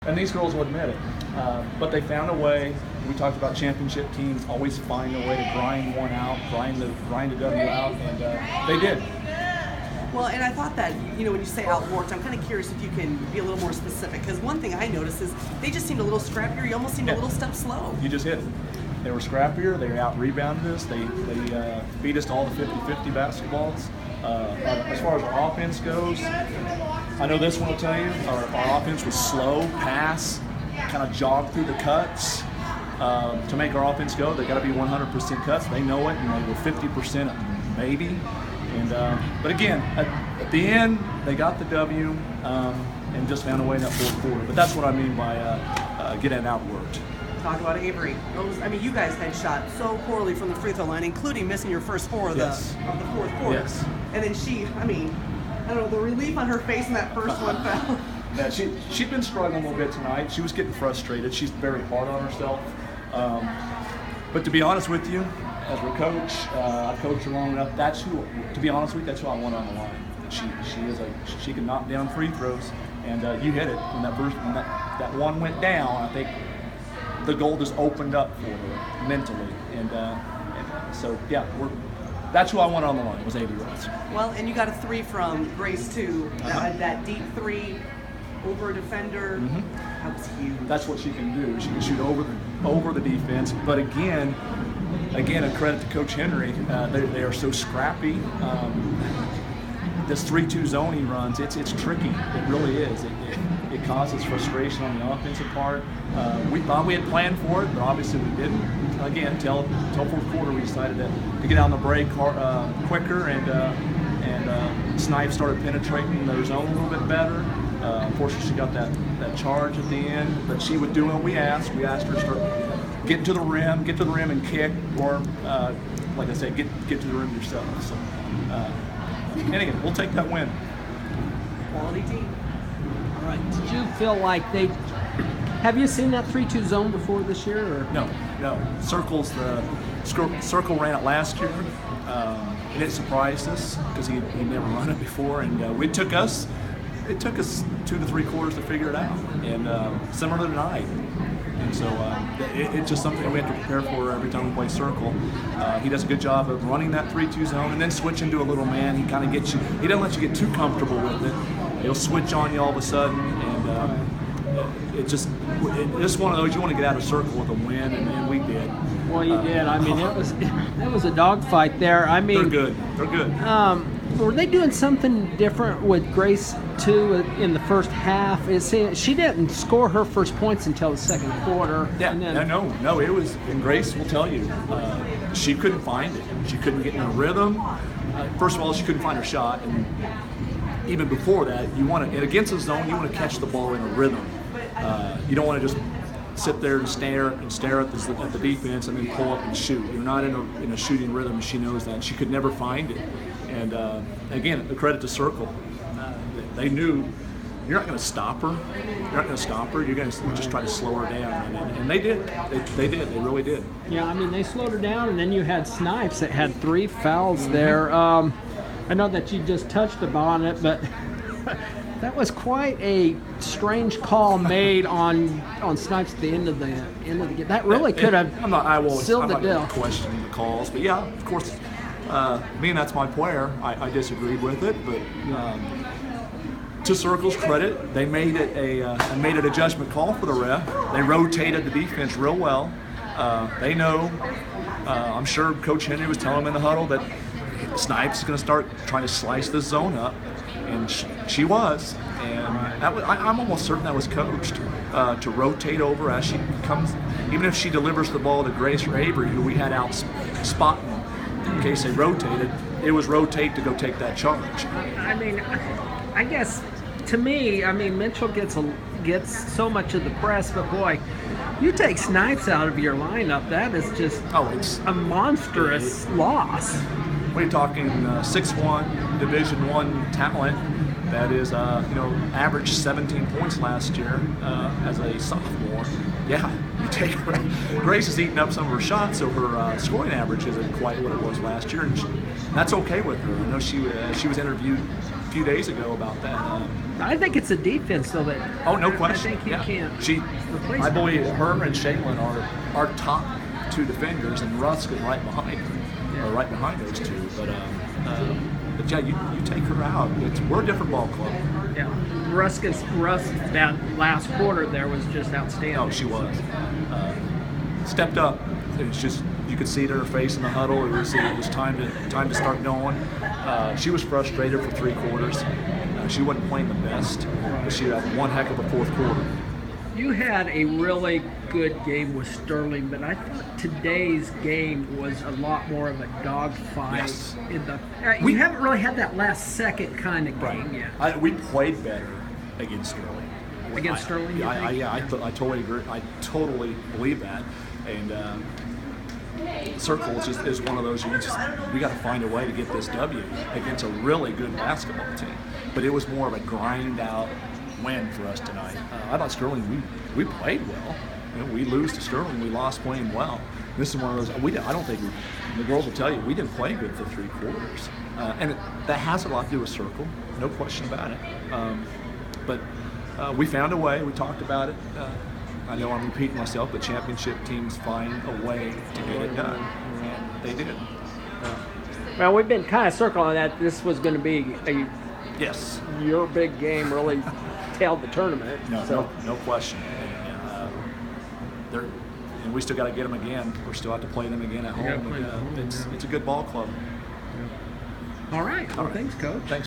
and these girls will admit it. But they found a way. We talked about championship teams always find a way to grind one out, grind the W out, and they did. Well, and I thought that, when you say outworked, I'm kind of curious if you can be a little more specific, because one thing I noticed is they just seemed a little scrappier. You almost seemed a little step slow. You just hit it. They were scrappier. They out-rebounded us. They beat us to all the 50-50 basketballs. As far as our offense goes, I know this one will tell you, our offense was slow, pass, kind of jog through the cuts. To make our offense go, they got to be 100% cuts. They know it, and they were 50% maybe. And but again, at the end, they got the W and just found a way in that fourth quarter. But that's what I mean by getting outworked. Talk about Avery. You guys had shot so poorly from the free throw line, including missing your first four of the fourth quarter. Yes. And then she, I don't know, the relief on her face in that first one fell. Yeah, she'd been struggling a little bit tonight. She was getting frustrated. She's very hard on herself. But to be honest with you, as her coach, I coached her long enough. That's who I want on the line. She can knock down free throws, and you hit it when that one went down. I think the goal just opened up for her mentally, and so yeah, that's who I want on the line was Avery Ross. Well, and you got a three from Grace too. That deep three over a defender. That was huge. That's what she can do. She can shoot over the defense. But again, a credit to Coach Henry. They are so scrappy. This 3-2 zone he runs, it's tricky. It really is. It causes frustration on the offensive part. We thought we had planned for it, but obviously we didn't. Again, till fourth quarter, we decided to get out on the break quicker, and Snipes started penetrating their zone a little bit better. Unfortunately, she got that charge at the end, but she would do what we asked. We asked her to start getting to the rim, and kick, or like I said, get to the rim yourself. So, anyway, we'll take that win. Quality team. All right. Did you feel like have you seen that 3-2 zone before this year? Or? No. Circle ran it last year, and it surprised us because he'd never run it before, and it took us 2 to 3 quarters to figure it out, and similar tonight. And so it's just something we have to prepare for every time we play circle. He does a good job of running that 3-2 zone and then switching to a little man. He kind of gets you. He doesn't let you get too comfortable with it. He'll switch on you all of a sudden, and it's just one of those you want to get out of circle with a win, and we did. Well, you did. It was a dogfight there. They're good. Were they doing something different with Grace too in the first half? She didn't score her first points until the second quarter. Yeah, no. It was, and Grace will tell you, she couldn't find it. She couldn't get in a rhythm. First of all, she couldn't find her shot, and even before that, against the zone, you want to catch the ball in a rhythm. You don't want to just sit there and stare at the defense and then pull up and shoot. You're not in a shooting rhythm. She knows that. She could never find it. And again, the credit to Circle. They knew you're not going to stop her. You're going to just try to slow her down. And they did. They did. They really did. Yeah, they slowed her down, and then you had Snipes that had 3 fouls there. I know that you just touched upon it, but that was quite a strange call made on Snipes at the end of the game. That really could have sealed the deal. I'm not questioning the calls, but yeah, of course, being that's my player, I disagreed with it. But to Circle's credit, they made it a judgment call for the ref. They rotated the defense real well. They know. I'm sure Coach Henry was telling them in the huddle that Snipes is going to start trying to slice this zone up. And she was, and I'm almost certain that was coached to rotate over as she comes. Even if she delivers the ball to Grace or Avery, who we had out spotting in case they rotated, it was rotate to go take that charge. I guess to me, Mitchell gets so much of the press, but boy, you take Snipes out of your lineup, that is just it's a monstrous loss. We're talking 6'1", Division I talent that is, averaged 17 points last year as a sophomore. Yeah, you take her. Grace has eaten up some of her shots, so her scoring average isn't quite what it was last year, and that's okay with her. I know she was interviewed a few days ago about that. I think it's a defense, though, that Oh, no question. I think you yeah. can't She, replace I her. believe her and Shaylin are our top two defenders, and Rusk is right behind her, Yeah. or right behind those two. But yeah, you take her out. We're a different ball club. Yeah, Rusk that last quarter there was just outstanding. No, she was. Stepped up. It's just you could see it in her face in the huddle. It was time to start going. She was frustrated for 3 quarters. She wasn't playing the best, but she had one heck of a 4th quarter. You had a really good game with Sterling, but I thought today's game was a lot more of a dogfight. Yes. You haven't really had that last second kind of game yet. We played better against Sterling. Against Sterling, you think? I totally agree. I totally believe that. And Circle is one of those we got to find a way to get this W against a really good basketball team. But it was more of a grind out win for us tonight. I thought Sterling, we played well. We lose to Sterling, we lost playing well. This is one of those. I don't think the girls will tell you we didn't play good for 3 quarters, and that has a lot to do with Circle, no question about it. But we found a way. We talked about it. I know I'm repeating myself, but championship teams find a way to get it done, and they did. Well, we've been kind of circling that this was going to be Yes. your big game, really tailed the tournament. No question. And we still got to get them again. We still have to play them again at home. play them at home, It's a good ball club. All right. Well, thanks, Coach. Thanks.